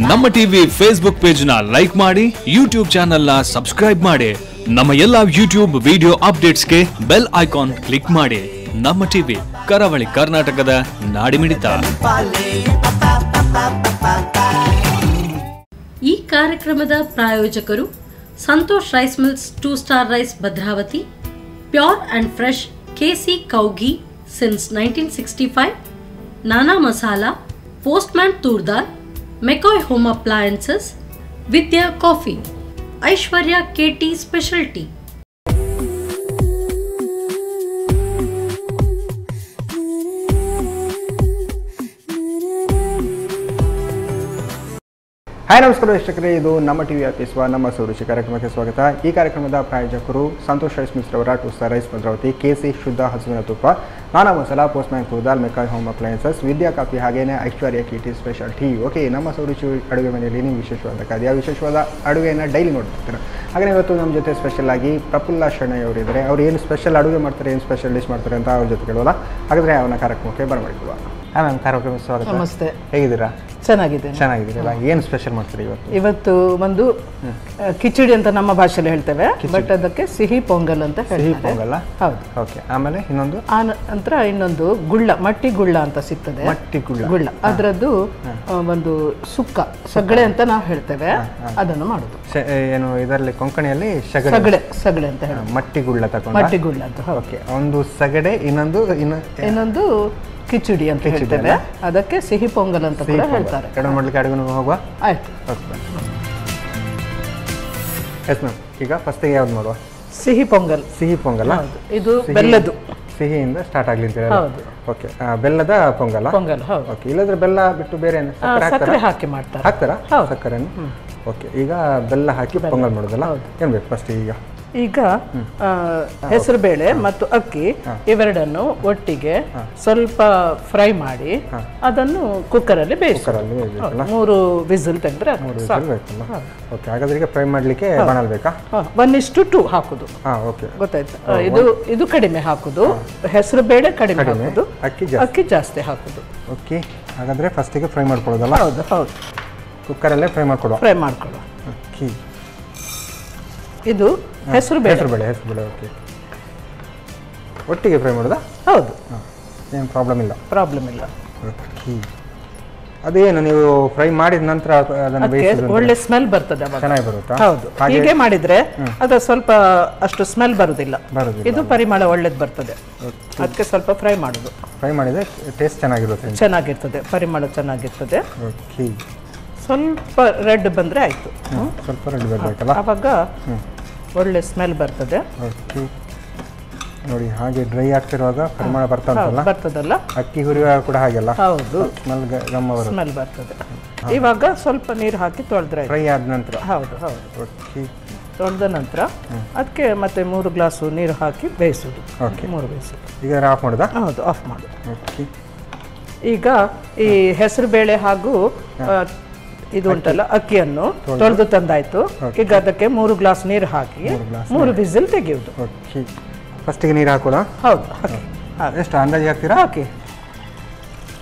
ನಮ್ಮ TV Facebook page ನ like ಮಾಡಿ, ಯೂಟ್ಯೂಬ್ ಚಾನೆಲ್ ನ ಸಬ್ಸ್ಕ್ರೈಬ್ ಮಾಡಿ. ನಮ್ಮ ಎಲ್ಲಾ ಯೂಟ್ಯೂಬ್ ವಿಡಿಯೋ ಅಪ್ಡೇಟ್ಸ್ಗೆ ಬೆಲ್ ಐಕಾನ್ ಕ್ಲಿಕ್ ಮಾಡಿ. ನಮ್ಮ ಟಿವಿ ಕರಾವಳಿ ಕರ್ನಾಟಕದ ನಾಡಿಮಿಡಿತ. ಈ ಕಾರ್ಯಕ್ರಮದ ಪ್ರಾಯೋಜಕರು Santosh rice mills 2 star rice Bhadravati, pure and fresh KC cow ghee since 1965, Nana masala, postman toor dal, McCoy home appliances, Vidya coffee, Aishwarya KT specialty. Hi ನಮಸ್ಕಾರ ವೀಕ್ಷಕರೇ, ಇದು ನಮ್ಮ ಟಿವಿ ಅರ್ಪಿಸುವ ನಮ್ಮ ಸೌರುಚಿ ಕಾರ್ಯಕ್ರಮಕ್ಕೆ ಸ್ವಾಗತ. ಈ ಕಾರ್ಯಕ್ರಮದ ಪ್ರಾಯೋಜಕರು ಸಂತೋಷ್ ರೈಸ್ ಮಿಲ್ಸ್ ರವರ 2 ಸ್ಟಾರ್ ರೈಸ್ ಭದ್ರಾವತಿ, KC ಶುದ್ಧ ಹಸುವಿನ ತುಪ್ಪ, Nana masala, postman toor dal, McCoy home appliances, Vidya coffee, ಹಾಗೇನೆ ಐಶ್ವರ್ಯ KT ಸ್ಪೆಷಲ್ಟಿ. ಓಕೆ, ನಮ್ಮ ಸೌರುಚಿ ಅಡುಗೆ ಮನೆಯಲ್ಲಿ ನೀವು ವಿಶೇಷವಾದ ಖಾದ್ಯ, ವಿಶೇಷವಾದ ಅಡುಗೆಯನ್ನು ಡೈಲಿ ನೋಡ್ತಿರ್ತಾರೆ. ಹಾಗೆ ಇವತ್ತು ನಮ್ಮ ಜೊತೆ ಸ್ಪೆಷಲ್ ಆಗಿ ಪ್ರಫುಲ್ಲ ಶೆಣೈ ಅವರಿದ್ದಾರೆ. ಅವ್ರು ಏನು ಸ್ಪೆಷಲ್ ಅಡುಗೆ ಮಾಡ್ತಾರೆ, ಏನು ಸ್ಪೆಷಲ್ ಡಿಶ್ ಮಾಡ್ತಾರೆ ಅಂತ ಅವ್ರ ಜೊತೆ ಕೇಳೋಲ್ಲ. ಹಾಗಾದರೆ ಅವನ ಕಾರ್ಯಕ್ರಮಕ್ಕೆ ಬರಮಾಡಿಕೊಳ್ಳುವ. ಹಾಂ ಮ್ಯಾಮ್, ಕಾರ್ಯಕ್ರಮಕ್ಕೆ ಸ್ವಾಗತ. ನಮಸ್ತೆ. ಹೇಗಿದ್ದೀರಾ? ಚೆನ್ನಾಗಿದ್ದೀರಲ್ಲ. ಏನು ಸ್ಪೆಷಲ್ ಮಾಡ್ತೀರಿ ಇವತ್ತು? ಇವತ್ತು ಒಂದು ಕಿಚಡಿ ಅಂತ ನಮ್ಮ ಭಾಷೆಯಲ್ಲಿ ಹೇಳ್ತೇವೆ, ಬಟ್ ಅದಕ್ಕೆ ಸಿಹಿ ಪೊಂಗಲ್ ಅಂತ ಹೇಳ್ತಾರೆ. ಸಿಹಿ ಪೊಂಗಲ್, ಹೌದು. ಓಕೆ. ಆಮೇಲೆ ಇನ್ನೊಂದು ನಂತರ ಇನ್ನೊಂದು ಗುಳ್ಳ, ಮಟ್ಟಿ ಗುಳ್ಳ ಅಂತ ಸಿಗ್ತದೆ. ಮಟ್ಟಿ ಗುಳ್ಳ ಅದರದ್ದು ಒಂದು ಸುಕ್ಕ ಸಗಳೆ ಅಂತ ನಾವು ಹೇಳ್ತೇವೆ, ಅದನ್ನು ಮಾಡುದು. ಏನು ಇದರಲ್ಲಿ ಕೊಂಕಣಿಯಲ್ಲಿ ಸಗಳೆ ಅಂತ ಹೇಳಿ ಮಟ್ಟಿ ಗುಳ್ಳ ತಗೊಂಡು. ಮಟ್ಟಿ ಗುಳ್ಳ ಅಂತ. ಓಕೆ, ಒಂದು ಸಗಡೆ, ಇನ್ನೊಂದು ಕಿಚಡಿ ಅಂತ ಹೇಳ್ತೇವೆ, ಅದಕ್ಕೆ ಸಿಹಿ ಪೊಂಗಲ್ ಅಂತ ಕೂಡ ಹೇಳ್ತಾರೆ. ಎರಡು ಮಾಡ್ಲಿಕ್ಕೆ ಅಡುಗೆ ಹೋಗುವ. ಆಯ್ತು. ಎಸ್ ಮ್ಯಾಮ್, ಈಗ ಫಸ್ಟಿಗೆ ಯಾವ್ದು ಮಾಡುವ? ಸಿಹಿ ಪೊಂಗಲ್. ಸಿಹಿ ಪೊಂಗಲ್, ಇದು ಬೆಲ್ಲದ್ದು. ಸಿಹಿಯಿಂದ ಸ್ಟಾರ್ಟ್ ಆಗ್ಲಿ ಅಂತ ಹೇಳಿ. ಹೌದು. ಓಕೆ, ಬೆಲ್ಲದ ಪೊಂಗಲ್. ಪೊಂಗಲ್, ಹೌದು. ಓಕೆ, ಇಲ್ಲದ್ರೆ ಬೆಲ್ಲ ಬಿಟ್ಟು ಬೇರೆ ಸಕ್ಕರೆ ಹಾಕಿ ಮಾಡ್ತಾರೆ. ಹಾಕ್ತಾರಾ? ಸಕ್ಕರೆಯನ್ನು. ಓಕೆ, ಈಗ ಬೆಲ್ಲ ಹಾಕಿ ಪೊಂಗಲ್ ಮಾಡೋದಲ್ಲ. ಏನು ಬೇಕು ಫಸ್ಟ್? ಈಗ ಹೆಸರು ಬೇಳೆ ಮತ್ತು ಅಕ್ಕಿ ಇವೆರಡನ್ನು ಒಟ್ಟಿಗೆ ಸ್ವಲ್ಪ ಫ್ರೈ ಮಾಡಿ ಅದನ್ನು ಕುಕ್ಕರಲ್ಲಿ ಬೇಯಿಸ್ತಾರೆ. 3 ವಿಸಿಲ್ ತೆಗೆದ್ರೆ. ಓಕೆ, ಹಾಗಾದ್ರೆ ಈಗ ಫ್ರೈ ಮಾಡ್ಲಿಕ್ಕೆ ಬಾಣಲ್ ಬೇಕಾ? 1:2 ಹಾಕುದು. ಗೊತ್ತಾಯ್ತು. ಇದು ಕಡಿಮೆ ಹಾಕುದು, ಹೆಸರು ಬೇಳೆ ಕಡಿಮೆ ಹಾಕುದು, ಅಕ್ಕಿ ಜಾಸ್ತಿ ಹಾಕುದು. ಓಕೆ, ಹಾಗಾದ್ರೆ ಫಸ್ಟಿಗೆ ಫ್ರೈ ಮಾಡ್ಕೊಳ್ಳೋದಲ್ಲ? ಹೌದು ಹೌದು. ಕುಕ್ಕರಲ್ಲೇ ಫ್ರೈ ಮಾಡ್ಕೊಳ್ಳೋ. ಓಕೆ, ಇದು ಹೆಸರು ಬೇಳೆ. ಓಕೆ, ಒಟ್ಟಿಗೆ ಫ್ರೈ ಮಾಡೋದಾ? ಹೌದು. ಏನು ಪ್ರಾಬ್ಲಮ್ ಇಲ್ಲ? ಓಕೆ, ಅದೇನು ನೀವು ಫ್ರೈ ಮಾಡಿದ ನಂತರ ಒಳ್ಳೆ ಸ್ಮೆಲ್ ಬರ್ತದೆ, ಚೆನ್ನಾಗಿ ಬರುತ್ತಾ? ಹೌದು. ಹೀಗೆ ಮಾಡಿದ್ರೆ ಅದು ಸ್ವಲ್ಪ ಅಷ್ಟು ಸ್ಮೆಲ್ ಬರುದಿಲ್ಲ. ಇದು ಪರಿಮಳ ಒಳ್ಳೇದು ಬರ್ತದೆ, ಅದಕ್ಕೆ ಸ್ವಲ್ಪ ಫ್ರೈ ಮಾಡುದು. ಫ್ರೈ ಮಾಡಿದ್ರೆ ಟೇಸ್ಟ್ ಚೆನ್ನಾಗಿರ್ತದೆ, ಪರಿಮಳ ಚೆನ್ನಾಗಿರ್ತದೆ. ಓಕೆ, ಸ್ವಲ್ಪ ರೆಡ್ ಬಂದ್ರೆ ಆಯ್ತು. ಸ್ವಲ್ಪ ರೆಡ್ ಬರಬೇಕಲ್ಲ, ಆವಾಗ ಒಳ್ಳೆ ಸ್ಮೆಲ್ ಬರ್ತದೆ. ಓಕೆ, ನೋಡಿ ಹಾಗೆ ಡ್ರೈ ಆಗ್ತಿರುವಾಗ ಪರಿಮಳ ಬರ್ತದಲ್ಲ, ಅಕ್ಕಿ ಹುರಿಯುವ ಕೂಡ ಹಾಗೆಲ್ಲ. ಹೌದು, ಸ್ಮೆಲ್ ಬರ್ತದೆ. ಇವಾಗ ಸ್ವಲ್ಪ ನೀರು ಹಾಕಿ ತೊಳೆದ್ರೆ ಫ್ರೈ ಆದ ನಂತರ. ಹೌದು ಹೌದು. ಓಕೆ, ತೊಳೆದ ನಂತರ ಅದಕ್ಕೆ ಮತ್ತೆ 3 ಗ್ಲಾಸ್ ನೀರು ಹಾಕಿ ಬೇಯಿಸೋದು. ಓಕೆ, 3 ಬೇಯಿಸೋದು. ಈಗ ಆಫ್ ಮಾಡೋದಾ? ಹೌದು, ಆಫ್ ಮಾಡು. ಓಕೆ, ಈಗ ಈ ಹೆಸರು ಬೇಳೆ ಹಾಗೂ ಇದು ಉಂಟಲ್ಲ ಅಕ್ಕಿಯನ್ನು ತೊಳೆದು ತಂದಾಯ್ತು. ಈಗ ಅದಕ್ಕೆ 3 ಗ್ಲಾಸ್ ನೀರು ಹಾಕಿ 3 ವಿಸಿಲ್ ತೆಗೆಯುವುದು. ಓಕೆ, ಫಸ್ಟಿಗೆ ನೀರು ಹಾಕೋದಾ? ಹೌದು. ಎಷ್ಟು ಅಂದಾಜು ಹಾಕ್ತೀರಾ? ಹಾಕಿ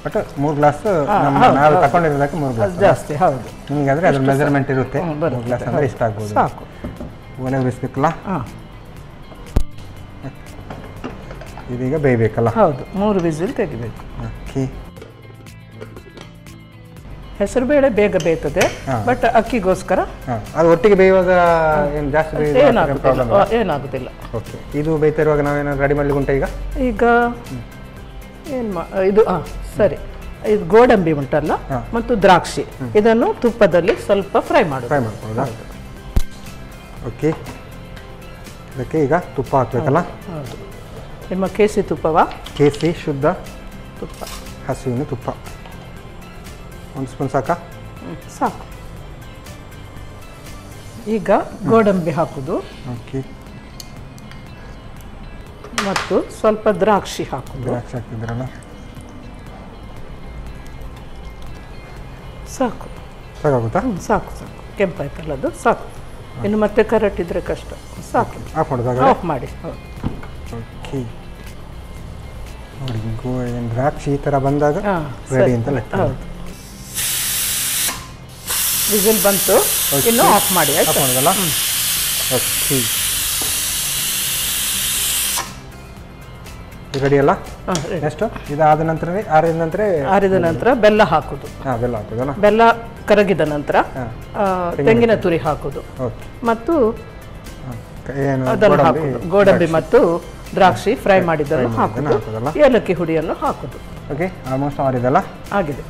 ಬಟ್ 3 ಗ್ಲಾಸ್ ನಾವು ತಗೊಂಡಿರೋದಕ್ಕೆ 3 ಗ್ಲಾಸ್ ಜಾಸ್ತಿ. ಹೌದು, ನಿಮಗೆ ಆದರೆ ಅದ್ರ ಮೆಜರ್ಮೆಂಟ್ ಇರುತ್ತೆ. 3 ಗ್ಲಾಸ್ ಅಂದರೆ ಇಷ್ಟ ಆಗ್ಬೋದು. ಸಾಕು. ಒಲೆ ಬೇಯಿಸ್ಬೇಕಲ್ಲ? ಇದೀಗ ಬೇಯಬೇಕಲ್ಲ? ಹೌದು, 3 ವಿಸಿಲ್ ತೆಗಿಬೇಕು. ಓಕೆ, ಹೆಸರು ಬೇಳೆ ಬೇಗ ಬೇಯ್ತದೆ, ಬಟ್ ಅಕ್ಕಿಗೋಸ್ಕರ ಅದು ಒಟ್ಟಿಗೆ ಬೇಯುವಾಗ ಏನು ಜಾಸ್ತಿ ಏನಾಗುದಿಲ್ಲ. ಓಕೆ, ಇದು ಬೇಯ್ತಾ ಇರುವಾಗ ನಾವೇನಾದ್ರು ರೆಡಿ ಮಾಡ್ಲಿಕ್ಕೆ ಉಂಟಾ? ಈಗ ಇದು ಸರಿ. ಇದು ಗೋಡಂಬಿ ಉಂಟಲ್ಲ ಮತ್ತು ದ್ರಾಕ್ಷಿ, ಇದನ್ನು ತುಪ್ಪದಲ್ಲಿ ಸ್ವಲ್ಪ ಫ್ರೈ ಮಾಡ್ಕೊಳ್ಳೋದಾ? ಓಕೆ, ಇದಕ್ಕೆ ಈಗ ತುಪ್ಪ ಹಾಕ್ಬೇಕಲ್ಲ? ಹೌದು. ನಿಮ್ಮ KC ತುಪ್ಪವಾ? KC ಶುದ್ಧ ತುಪ್ಪ, ಹಸುವಿನ ತುಪ್ಪ. 1 ಸ್ಪೂನ್ ಸಾಕಾ? ಸಾಕು. ಈಗ ಗೋಡಂಬಿ ಹಾಕುದು. ಓಕೆ, ಮತ್ತು ಸ್ವಲ್ಪ ದ್ರಾಕ್ಷಿ ಹಾಕುದು. ದ್ರಾಕ್ಷಿ ಹಾಕಿದ್ರಲ್ಲ? ಸಾಕಾಗುತ್ತಾ? ಸಾಕು. ಕೆಂಪಾಯ್ತಲ್ಲ, ಅದು ಸಾಕು. ಇನ್ನು ಮತ್ತೆ ಕರೆಕ್ಟ್ ಇದ್ರೆ ಕಷ್ಟ. ಸಾಕು. ಆಫ್ ಮಾಡೋದಾಗ? ಆಫ್ ಮಾಡಿ. ಓಕೆ, ನೋಡಿ ದ್ರಾಕ್ಷಿ ಈ ಥರ ಬಂದಾಗ ರೆಡಿ ಅಂತ ಲೆಕ್ಕ. ವಿಸಿಲ್ ಬಂತು, ಇನ್ನು ಆಫ್ ಮಾಡಿ. ಆಯ್ತು ಮಾಡೋದಲ್ಲ? ಓಕೆ, ರೆಡಿ ಅಲ್ಲ? ನೆಕ್ಸ್ಟ್ ಇದಾದ ನಂತರ ಆರಿದ ನಂತರ ಬೆಲ್ಲ ಹಾಕೋದು. ಬೆಲ್ಲ ಹಾಕೋದಲ್ಲ? ಬೆಲ್ಲ ಕರಗಿದ ನಂತರ ತೆಂಗಿನ ತುರಿ ಹಾಕೋದು ಮತ್ತು ಅದನ್ನು ಹಾಕೋದು. ಗೋಡಂಬಿ ಮತ್ತು ದ್ರಾಕ್ಷಿ ಫ್ರೈ ಮಾಡಿದ್ದನ್ನು ಹಾಕೋದು. ಏಲಕ್ಕಿ ಹುಡಿಯನ್ನು ಹಾಕೋದು. ಓಕೆ, ಆಲ್ಮೋಸ್ಟ್ ಆರಿದಲ್ಲ? ಆಗಿದೆ,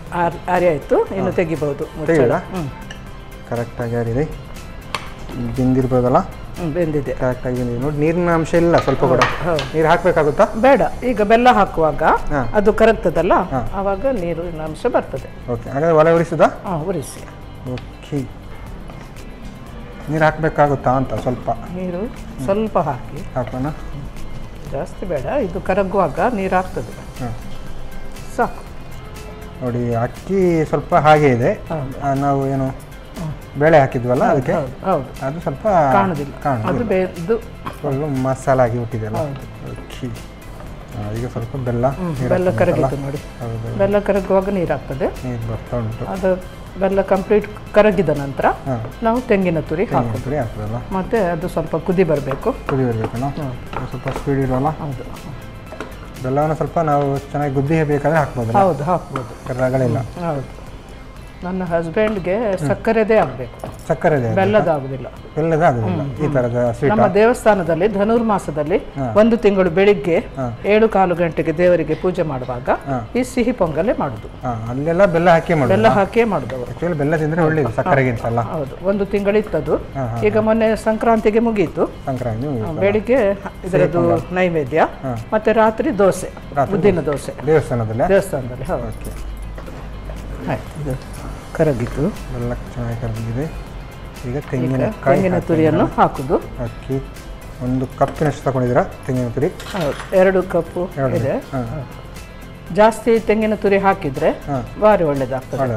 ಆರಿ ಆಯಿತು. ಇನ್ನು ತೆಗಿಬಹುದು. ಕರೆಕ್ಟಾಗಿ ಆರಿದೆ, ಬೆಂದಿರ್ಬೋದಲ್ಲ? ಬೆಂದಿದೆ, ಕರೆಕ್ಟಾಗಿ ಬೆಂದಿದೆ. ನೋಡಿ, ನೀರಿನ ಅಂಶ ಇಲ್ಲ ಸ್ವಲ್ಪ ಕೂಡ. ನೀರು ಹಾಕ್ಬೇಕಾಗುತ್ತಾ? ಬೇಡ. ಈಗ ಬೆಲ್ಲ ಹಾಕುವಾಗ ಅದು ಕರಗ್ತದಲ್ಲ, ಆವಾಗ ನೀರಿನ ಅಂಶ ಬರ್ತದೆ. ಓಕೆ, ಹಾಗಾದ್ರೆ ಒಲೆ ಉರಿಸುದಾ? ಉರಿಸಿ. ಓಕೆ, ನೀರು ಹಾಕಬೇಕಾಗುತ್ತಾ ಅಂತ? ಸ್ವಲ್ಪ ನೀರು ಸ್ವಲ್ಪ ಹಾಕೋಣ, ಜಾಸ್ತಿ ಬೇಡ. ಇದು ಕರಗುವಾಗ ನೀರು ಹಾಕ್ತದೆ, ಸಾಕು. ನೋಡಿ, ಅಕ್ಕಿ ಸ್ವಲ್ಪ ಹಾಗೆ ಇದೆ. ನಾವು ಏನು ಬೇಳೆ ಹಾಕಿದ್ವಲ್ಲ ಅದಕ್ಕೆ, ಅದು ಸ್ವಲ್ಪ ಕಾಣುದಿಲ್ಲ, ಫುಲ್ಲು ಮಸಾಲ ಆಗಿ ಹುಟ್ಟಿದೆಲ್ಲ. ಓಕೆ, ಈಗ ಸ್ವಲ್ಪ ಬೆಲ್ಲ ಕರಗಿತ್ತು ನೋಡಿ. ಬೆಲ್ಲ ಕರಗುವಾಗ ನೀರು ಆಗ್ತದೆ, ನೀರು ಬರ್ತಾ ಉಂಟು. ಅದು ಬೆಲ್ಲ ಕಂಪ್ಲೀಟ್ ಕರಗಿದ ನಂತರ ನಾವು ತೆಂಗಿನ ತುರಿ ಹಾಕೋದು. ಮತ್ತೆ ಅದು ಸ್ವಲ್ಪ ಕುದಿ ಬರಬೇಕು. ಸ್ವಲ್ಪ ಸ್ಪೀಡ್ ಇರೋಲ್ಲ? ಹೌದು. ಬೆಲ್ಲವನ್ನು ಸ್ವಲ್ಪ ನಾವು ಚೆನ್ನಾಗಿ ಗುದ್ದಿ ಬೇಕಾದ್ರೆ ಹಾಕ್ಬೋದು? ಹೌದು, ಹಾಕ್ಬೋದು, ರಗಳಿಲ್ಲ. ಹೌದು. ನನ್ನ ಹಸ್ಬೆಂಡ್ಗೆ ಸಕ್ಕರೆದೇ ಆಗಬೇಕು, ಸಕ್ಕರೆದೇ, ಬೆಲ್ಲದಾಗುದಿಲ್ಲ. ಬೆಲ್ಲದಾಗುದಿಲ್ಲ ಈ ಥರದ ಸ್ವೀಟ್. ನಮ್ಮ ದೇವಸ್ಥಾನದಲ್ಲಿ ಧನುರ್ಮಾಸದಲ್ಲಿ 1 ತಿಂಗಳು ಬೆಳಿಗ್ಗೆ 7:15 ಗಂಟೆಗೆ ದೇವರಿಗೆ ಪೂಜೆ ಮಾಡುವಾಗ ಈ ಸಿಹಿ ಪೊಂಗಲೇ ಮಾಡುದು. ಅಲ್ಲೆಲ್ಲ ಬೆಲ್ಲ ಹಾಕಿ ಮಾಡುದು. ಆಕ್ಚುಲಿ ಬೆಲ್ಲ ತಿಂದ್ರೆ ಒಳ್ಳೇದು ಸಕ್ಕರೆಗಿಂತಲ್ಲ. ಹೌದು, 1 ತಿಂಗಳಿತ್ತದು. ಈಗ ಮೊನ್ನೆ ಸಂಕ್ರಾಂತಿಗೆ ಮುಗೀತು. ಬೆಳಿಗ್ಗೆ ಇದರದ್ದು ನೈವೇದ್ಯ, ಮತ್ತೆ ರಾತ್ರಿ ದೋಸೆ, ಉದ್ದಿನ ದೋಸೆ ದೇವಸ್ಥಾನದಲ್ಲಿ. ಹೌದು, ಆಯ್ತು. ಕರಗಿತು, ಬೆಲ್ಲ ಚೆನ್ನಾಗಿ ಕರಗಿದೆ. ಈಗ ತೆಂಗಿನ ತುರಿಯನ್ನು ಹಾಕುದು. ಅಕ್ಕಿ 1 ಕಪ್ಪಿನಷ್ಟು ತಗೊಂಡಿದ್ದೀರಾ ತೆಂಗಿನ ತುರಿ? ಹೌದು, 2 ಕಪ್ಪು ಇದೆ. ಜಾಸ್ತಿ ತೆಂಗಿನ ತುರಿ ಹಾಕಿದ್ರೆ ಭಾರಿ ಒಳ್ಳೇದಾಗ್ತದೆ.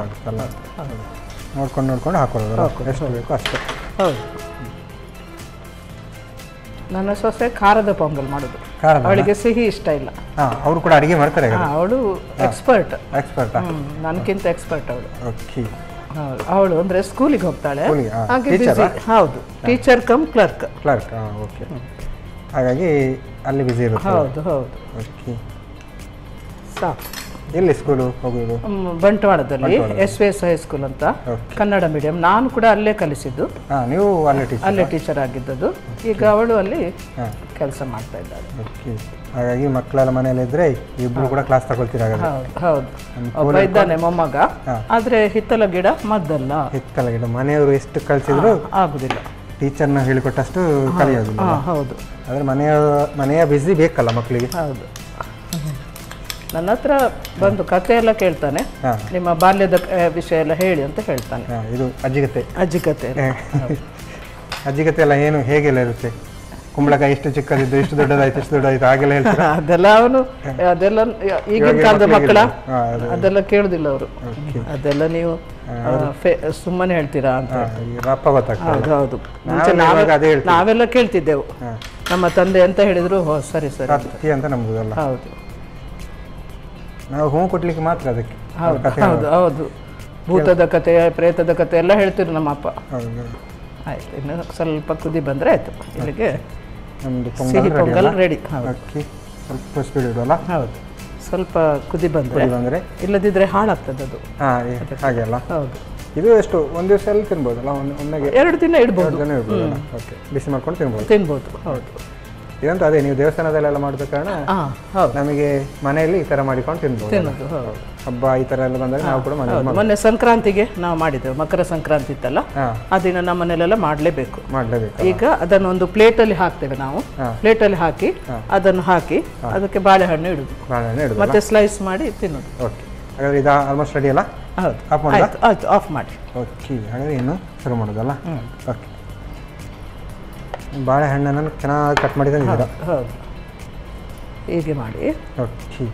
ನೋಡ್ಕೊಂಡು ಹಾಕೊಳ್ಳೋದು, ಎಷ್ಟು ಬೇಕು ಅಷ್ಟೇ. ಹೌದು. ನನ್ನ ಸೊಸೆ ಖಾರದ ಪೊಂಗಲ್ ಮಾಡುದು, ಅವಳಿಗೆ ಸಿಹಿ ಇಷ್ಟ ಇಲ್ಲ. ಅವರು ಕೂಡ ಅಡಿಗೆ ಮಾಡ್ತಾರೆ? ಅವಳು ಎಕ್ಸ್ಪರ್ಟ್, ನನಗಿಂತ ಎಕ್ಸ್ಪರ್ಟ್ ಅವಳು. ಅವಳು ಅಂದ್ರೆ ಸ್ಕೂಲಿಗೆ ಹೋಗ್ತಾಳೆ, ಹಾಗೆ ಬಿಸಿ. ಹೌದು, ಟೀಚರ್ ಕಮ್ ಕ್ಲರ್ಕ್. ಓಕೆ, ಹಾಗಾಗಿ ಅಲ್ಲಿ ಬಿಸಿ ಇರುತ್ತೆ. ಹೌದು ಹೌದು. ಓಕೆ, ಸಾಕು. ಎಲ್ಲಿ ಸ್ಕೂಲು ಹೋಗೋದು? ಬಂಟ್ವಾಳದಲ್ಲಿ SVS ಹೈಸ್ಕೂಲ್ ಅಂತ, ಕನ್ನಡ ಮೀಡಿಯಂ. ನಾನು ಕೂಡ ಅಲ್ಲೇ ಕಲಿಸಿದ್ದು. ನೀವು ಅಲ್ಲೇ ಟೀಚರ್ ಆಗಿದ್ದದ್ದು. ಈಗ ಅವಳು ಅಲ್ಲಿ ಕೆಲಸ ಮಾಡ್ತಾ ಇದ್ದಾಳೆ. ಹಾಗಾಗಿ ಮಕ್ಕಳೆಲ್ಲ ಮನೆಯಲ್ಲಿ ಇದ್ರೆ ಇಬ್ರು ಕೂಡ ಕ್ಲಾಸ್ ತಗೊಳ್ತೀರ? ಹೌದು. ಒಬ್ಬ ಇದ್ದಾನೆ ಮೊಮ್ಮಗ, ಆದ್ರೆ ಹಿತ್ತಲ ಗಿಡ ಮದ್ದಲ್ಲ. ಹಿತ್ತಲ ಗಿಡ ಮನೆಯವರು ಎಷ್ಟು ಕಲಿಸಿದ್ರು ಆಗುದಿಲ್ಲ, ಟೀಚರ್ನ ಹೇಳಿಕೊಟ್ಟಷ್ಟು ಕಲಿಯೋದಿಲ್ಲ. ಹೌದು, ಆದ್ರೆ ಮನೆಯ ಬಿಸಿ ಬೇಕಲ್ಲ ಮಕ್ಕಳಿಗೆ. ಹೌದು. ನನ್ನ ಹತ್ರ ಬಂದು ಕತೆ ಎಲ್ಲ ಕೇಳ್ತಾನೆ, ನಿಮ್ಮ ಬಾಲ್ಯದ ವಿಷಯ ಎಲ್ಲ ಹೇಳಿ ಅಂತ ಹೇಳ್ತಾನೆ. ಇದು ಅಜ್ಜಿಗತೆ ಎಲ್ಲ ಏನು ಹೇಗೆಲ್ಲ ಇರುತ್ತೆ? ಕುಂಬಳಕಾಯಿ ಎಷ್ಟು ಚಿಕ್ಕದಿದ್ದು, ಎಷ್ಟು ದೊಡ್ಡದಾಯ್ತು ಹಾಗೆಲ್ಲ ಹೇಳ್ತಾರೆ. ಅದೆಲ್ಲ ಈಗಿನ ಕಾಲದ ಮಕ್ಕಳ ಅದೆಲ್ಲ ಕೇಳುದಿಲ್ಲ ಅವರು. ಅದೆಲ್ಲ ನೀವು ಸುಮ್ಮನೆ ಹೇಳ್ತೀರಾ ಅಂತ. ಹೌದು, ನಾವೆಲ್ಲ ಕೇಳ್ತಿದ್ದೆವು. ನಮ್ಮ ತಂದೆ ಅಂತ ಹೇಳಿದ್ರು, ಸರಿ ಅಂತ ನಮ್ದಲ್ಲ. ಹೌದು, ನಾವು ಹೂ ಕೊಡ್ಲಿಕ್ಕೆ ಮಾತ್ರ ಅದಕ್ಕೆ. ಹೌದು. ಭೂತದ ಕತೆ, ಪ್ರೇತದ ಕತೆ ಎಲ್ಲ ಹೇಳ್ತಿರು ನಮ್ಮ ಅಪ್ಪ. ಆಯ್ತು, ಇನ್ನು ಸ್ವಲ್ಪ ಕುದಿ ಬಂದ್ರೆ ಆಯ್ತು. ಇಲ್ಲಿಗೆ ಸಿಹಿ ಪೊಂಗಲ್ ರೆಡಿ. ಸ್ವಲ್ಪ ಸ್ಪೀಡ್ ಇಡೋಲ್ಲ? ಹೌದು, ಸ್ವಲ್ಪ ಕುದಿ ಬಂದ್ರೆ, ಇಲ್ಲದಿದ್ರೆ ಹಾಳಾಗ್ತದೆ ಅದು. ಹಾಗೆ ಅಲ್ಲ? ಹೌದು. ಇದು ಎಷ್ಟು ಒಂದು ದಿವಸ ಎಲ್ಲ ತಿನ್ಬೋದಲ್ಲ? ಒಮ್ಮೆಗೆ 2 ದಿನ ಇಡ್ಬೋದು. ಬಿಸಿ ಮಾಡ್ಕೊಂಡು ತಿನ್ಬೋದು. ಹೌದು. ಇದಂತೂ ಅದೇ, ನೀವು ದೇವಸ್ಥಾನದಲ್ಲೆಲ್ಲ ಮಾಡಿದ ಕಾರಣ ನಮಗೆ ಮನೆಯಲ್ಲಿ ಈ ತರ ಮಾಡಿಕೊಂಡು ತಿನ್ಬೋದು. ಹಬ್ಬ ಈ ತರ ಎಲ್ಲ ಬಂದಾಗ ನಾವು ಕೂಡ ಮೊನ್ನೆ ಸಂಕ್ರಾಂತಿಗೆ ನಾವು ಮಾಡಿದ್ದೇವೆ. ಮಕರ ಸಂಕ್ರಾಂತಿ ಇತ್ತಲ್ಲ, ಆ ದಿನ ನಮ್ಮ ಮನೆಯಲ್ಲೆಲ್ಲ ಮಾಡಲೇಬೇಕು. ಈಗ ಅದನ್ನು ಒಂದು ಪ್ಲೇಟಲ್ಲಿ ಹಾಕ್ತೇವೆ ನಾವು. ಪ್ಲೇಟಲ್ಲಿ ಹಾಕಿ ಅದನ್ನು ಹಾಕಿ ಅದಕ್ಕೆ ಬಾಳೆಹಣ್ಣು ಇಡುದು, ಮತ್ತೆ ಸ್ಲೈಸ್ ಮಾಡಿ ತಿನ್ನೋದು. ಓಕೆ, ಹಾಗಾದ್ರೆ ಇದು ಆಲ್ಮೋಸ್ಟ್ ರೆಡಿ ಅಲ್ಲ? ಹೌದು, ಆಯ್ತು, ಆಫ್ ಮಾಡಿ. ಓಕೆ, ಹಾಗಾದ್ರೆ ಇನ್ನು ಶುರು ಮಾಡೋದಲ್ಲ? ಓಕೆ, ಬಾಳೆಹಣ್ಣನ್ನು ಚೆನ್ನಾಗಿ ಕಟ್ ಮಾಡಿ ತಂದಿದ್ದೀರಾ? ಹೌದು, ಹೀಗೆ ಮಾಡಿ. ಓಕೆ,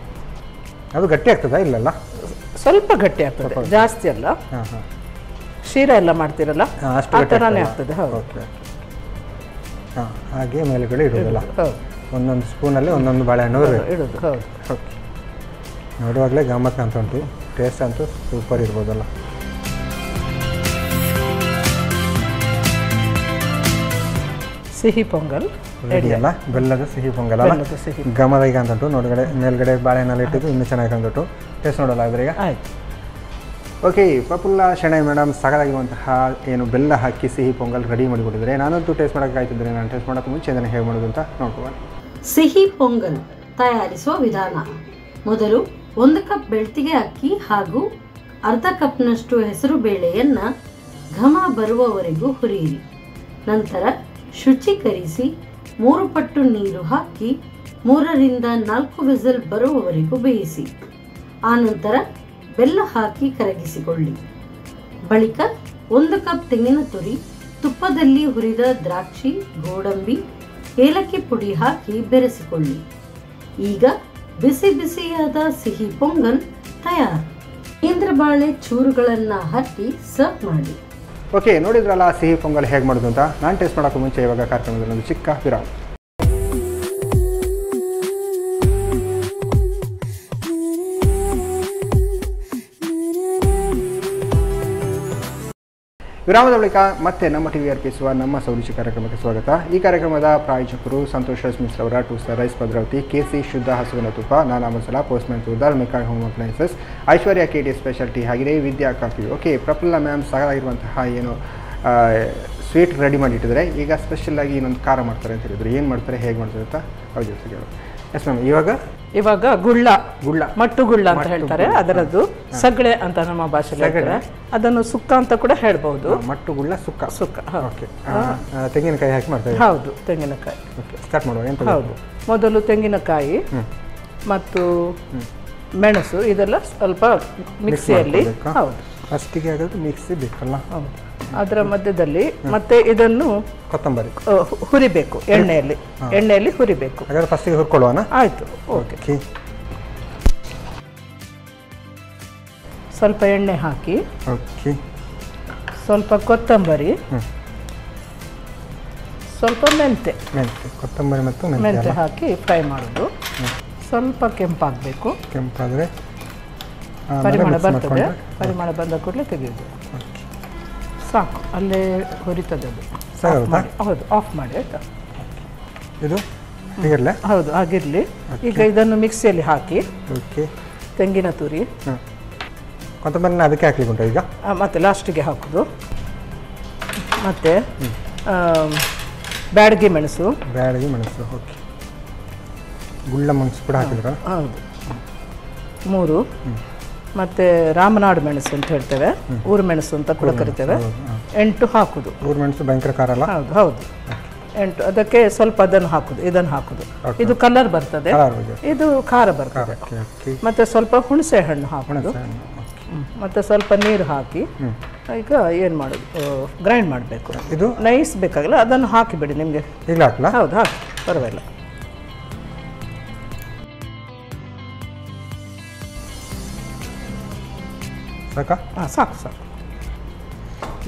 ಅದು ಗಟ್ಟಿ ಆಗ್ತದಾ? ಇಲ್ಲಲ್ಲ, ಸ್ವಲ್ಪ ಗಟ್ಟಿ ಆಗ್ತದೆ, ಜಾಸ್ತಿ ಅಲ್ಲ. ಶೀರ ಎಲ್ಲ ಮಾಡ್ತೀರಲ್ಲ ಆ ಥರನೇ ಆಗ್ತದೆ. ಹೌದು. ಹಾಗೆ ಮೇಲುಗಡೆ ಇಡೋದಲ್ಲ? ಒಂದೊಂದು ಸ್ಪೂನಲ್ಲಿ ಒಂದೊಂದು ಬಾಳೆಹಣ್ಣು ಇಡೋದು. ಹೌದು. ಓಕೆ, ನೋಡುವಾಗಲೇ ಗಮ್ಮತ್ ಅಂತ ಉಂಟು. ಟೇಸ್ಟ್ ಅಂತೂ ಸೂಪರ್ ಇರ್ಬೋದಲ್ಲ? ಸಿಹಿ ಪೊಂಗಲ್ ರೆಡಿ ಅಲ್ಲ, ಬೆಲ್ಲದ ಸಿಹಿ ಪೊಂಗಲ್ ಅಲ್ಲ, ಗಮದ ಈಗ ಅಂತಂಟು ನೋಡಿಗಡೆ ಮೇಲ್ಗಡೆ ಬಾಳೆಹಣ್ಣಲ್ಲಿ ಇಟ್ಟಿದ್ದು ಇನ್ನೂ ಚೆನ್ನಾಗಿ ಕಂಡುಂಟು. ಟೇಸ್ಟ್ ನೋಡೋಲ್ಲ ಆದರೆ ಈಗ ಆಯ್ತು. ಓಕೆ, ಪ್ರಫುಲ್ಲ ಶೆಣೈ ಮೇಡಮ್ ಸಾಕಾಗಿರುವಂತಹ ಏನು ಬೆಲ್ಲ ಹಾಕಿ ಸಿಹಿ ಪೊಂಗಲ್ ರೆಡಿ ಮಾಡಿಕೊಟ್ಟಿದ್ರೆ ನಾನಂತೂ ಟೇಸ್ಟ್ ಮಾಡೋಕ್ಕೆ ಆಯ್ತಿದ್ರೆ ನಾನು ಟೇಸ್ಟ್ ಮಾಡೋಕ್ಕೆ ಮುಂಚೆ ಅದನ್ನು ಹೇಗೆ ಮಾಡೋದು ಅಂತ ನೋಡ್ಕೊಳ್ಳೋಣ. ಸಿಹಿ ಪೊಂಗಲ್ ತಯಾರಿಸುವ ವಿಧಾನ. ಮೊದಲು 1 ಕಪ್ ಬೆಳ್ತಿಗೆ ಅಕ್ಕಿ ಹಾಗೂ ಅರ್ಧ ಕಪ್ನಷ್ಟು ಹೆಸರು ಬೇಳೆಯನ್ನು ಘಮ ಬರುವವರೆಗೂ ಹುರಿಯಿರಿ. ನಂತರ ಶುಚೀಕರಿಸಿ 3 ಪಟ್ಟು ನೀರು ಹಾಕಿ 3 ರಿಂದ 4 ವಿಸಿಲ್ ಬರುವವರೆಗೂ ಬೇಯಿಸಿ. ಆನಂತರ ಬೆಲ್ಲ ಹಾಕಿ ಕರಗಿಸಿಕೊಳ್ಳಿ. ಬಳಿಕ 1 ಕಪ್ ತೆಂಗಿನ ತುರಿ, ತುಪ್ಪದಲ್ಲಿ ಹುರಿದ ದ್ರಾಕ್ಷಿ, ಗೋಡಂಬಿ, ಏಲಕ್ಕಿ ಪುಡಿ ಹಾಕಿ ಬೆರೆಸಿಕೊಳ್ಳಿ. ಈಗ ಬಿಸಿ ಬಿಸಿಯಾದ ಸಿಹಿ ಪೊಂಗಲ್ ತಯಾರು. ಕೇಂದ್ರ ಬಾಳೆ ಚೂರುಗಳನ್ನು ಹಾಕಿ ಸರ್ವ್ ಮಾಡಿ. ಓಕೆ, ನೋಡಿದ್ರಲ್ಲ ಸಿಹಿ ಪೊಂಗಲ್ ಹೇಗೆ ಮಾಡೋದು ಅಂತ. ನಾನು ಟೇಸ್ಟ್ ಮಾಡೋಕ್ಕೂ ಮುಂಚೆ ಇವಾಗ ಕಾರ್ಯಕ್ರಮದಲ್ಲಿ ಒಂದು ಚಿಕ್ಕ ವಿರಾಮ. ವಿರಾಮದ ಬಳಿಕ ಮತ್ತೆ ನಮ್ಮ ಟಿವಿ ಅರ್ಪಿಸುವ ನಮ್ಮ ಸೌರುಚಿ ಕಾರ್ಯಕ್ರಮಕ್ಕೆ ಸ್ವಾಗತ. ಈ ಕಾರ್ಯಕ್ರಮದ ಪ್ರಾಯೋಜಕರು ಸಂತೋಷ್ ರೈಸ್ ಮಿಲ್ಸ್ ಅವರ 2 ಸ್ಟಾರ್ ರೈಸ್ ಭದ್ರಾವತಿ, KC ಶುದ್ಧ ಹಸುವಿನ ತುಪ್ಪ, Nana masala, postman toor dal, McCoy home appliances, Aishwarya KT speciality, ಹಾಗೆಯೇ Vidya coffee. Okay, Praphulla ma'am ಸಾಕಾಗಿರುವಂತಹ ಏನು ಸ್ವೀಟ್ ರೆಡಿ ಮಾಡಿಟ್ಟಿದ್ದಾರೆ. ಈಗ ಸ್ಪೆಷಲಾಗಿ ಇನ್ನೊಂದು ಖಾರ ಮಾಡ್ತಾರೆ ಅಂತ ಹೇಳಿದ್ರು. ಏನು ಮಾಡ್ತಾರೆ, ಹೇಗೆ ಮಾಡ್ತಾರೆ ಅಂತ ಅವ್ರ ಜೊತೆ ಕೇಳೋದು. ಎಸ್ ಮ್ಯಾಮ್, ಇವಾಗ ಗುಳ್ಳ ಮಟ್ಟು ಗುಳ್ಳ ಅಂತ ಹೇಳ್ತಾರೆ. ಅದರದ್ದು ಸಗಳೆ ಅಂತ ನಮ್ಮ ಭಾಷೆಯಲ್ಲಿ ಹೇಳ್ತಾರೆ. ಅದನ್ನು ಸುಕ್ಕ ಅಂತ ಕೂಡ ಹೇಳ್ಬಹುದು. ಮಟ್ಟು ಗುಳ್ಳ ಸುಕ್ಕ. ಓಕೆ, ತೆಂಗಿನಕಾಯಿ ಹಾಕಿ ಮಾಡ್ತಾರೆ. ಹೌದು, ತೆಂಗಿನಕಾಯಿ. ಓಕೆ, ಸ್ಟಾರ್ಟ್ ಮಾಡುವ. ಎಂತ? ಹೌದು, ಮೊದಲು ತೆಂಗಿನಕಾಯಿ ಮತ್ತು ಮೆಣಸು ಇದೆಲ್ಲ ಸ್ವಲ್ಪ ಮಿಕ್ಸಿಯಲ್ಲಿ. ಹೌದು, ಫಸ್ಟಿಗೆ ಆಗೋದು ಮಿಕ್ಸಿ ಬೇಕಲ್ಲ. ಹೌದು, ಅದರ ಮಧ್ಯದಲ್ಲಿ ಮತ್ತೆ ಇದನ್ನು ಕೊತ್ತಂಬರಿ ಹುರಿಬೇಕು. ಎಣ್ಣೆಯಲ್ಲಿ ಹುರಿಬೇಕು. ಹಾಗಾದ್ರೆ ಫಸ್ಟಿಗೆ ಹುರ್ಕೊಳ್ಳೋಣ. ಆಯ್ತು, ಓಕೆ. ಸ್ವಲ್ಪ ಎಣ್ಣೆ ಹಾಕಿ, ಓಕೆ, ಸ್ವಲ್ಪ ಕೊತ್ತಂಬರಿ, ಸ್ವಲ್ಪ ಮೆಂತೆ, ಕೊತ್ತಂಬರಿ ಮತ್ತು ಮೆಂತೆ ಹಾಕಿ ಫ್ರೈ ಮಾಡೋದು. ಸ್ವಲ್ಪ ಕೆಂಪಾಗಬೇಕು. ಕೆಂಪಾದರೆ ಪರಿಮಳ ಬರ್ತದೆ. ಪರಿಮಳ ಬಂದ ಕೂಡಲೇ ತೆಗೆಯೋದು. ಸಾಕು, ಅಲ್ಲೇ ಹುರಿತದೆ ಅದು. ಹೌದು, ಆಫ್ ಮಾಡಿ. ಆಯ್ತಾ, ಇದು ಹೀಗಿರಲಿ. ಹೌದು, ಹಾಗಿರಲಿ. ಈಗ ಇದನ್ನು ಮಿಕ್ಸಿಯಲ್ಲಿ ಹಾಕಿ. ಓಕೆ, ತೆಂಗಿನ ತುರಿ, ಕೊತ್ತಂಬರಿನ ಅದಕ್ಕೆ ಹಾಕ್ಲಿಕ್ಕೆ ಉಂಟು ಈಗ. ಮತ್ತೆ ಲಾಸ್ಟಿಗೆ ಹಾಕೋದು. ಮತ್ತೆ ಬ್ಯಾಡಗಿ ಮೆಣಸು. ಓಕೆ, ಗುಳ್ಳ ಮೆಣಸು ಕೂಡ ಹಾಕಿದ್ರ. ಹೌದು, 3. ಮತ್ತೆ ರಾಮನಾಡು ಮೆಣಸು ಅಂತ ಹೇಳ್ತೇವೆ, ಊರು ಮೆಣಸು ಅಂತ ಕೂಡ ಕರಿತೇವೆ. 8 ಹಾಕುದು. ಊರು ಮೆಣಸು ಭಯಂಕರ ಖಾರ ಅಲ್ಲ. ಹೌದು, 8. ಅದಕ್ಕೆ ಸ್ವಲ್ಪ ಇದನ್ನು ಹಾಕುದು. ಇದು ಕಲರ್ ಬರ್ತದೆ, ಇದು ಖಾರ ಬರ್ತದೆ. ಮತ್ತೆ ಸ್ವಲ್ಪ ಹುಣಸೆ ಹಣ್ಣು ಹಾಕುದು. ಮತ್ತೆ ಸ್ವಲ್ಪ ನೀರು ಹಾಕಿ ಈಗ ಏನು ಮಾಡೋದು, ಗ್ರೈಂಡ್ ಮಾಡಬೇಕು. ಇದು ನೈಸ್ ಬೇಕಾಗಿಲ್ಲ, ಅದನ್ನು ಹಾಕಿಬಿಡಿ. ನಿಮಗೆ ಹೌದು, ಹಾಕಿ, ಪರವಾಗಿಲ್ಲ. ಸಾಕು.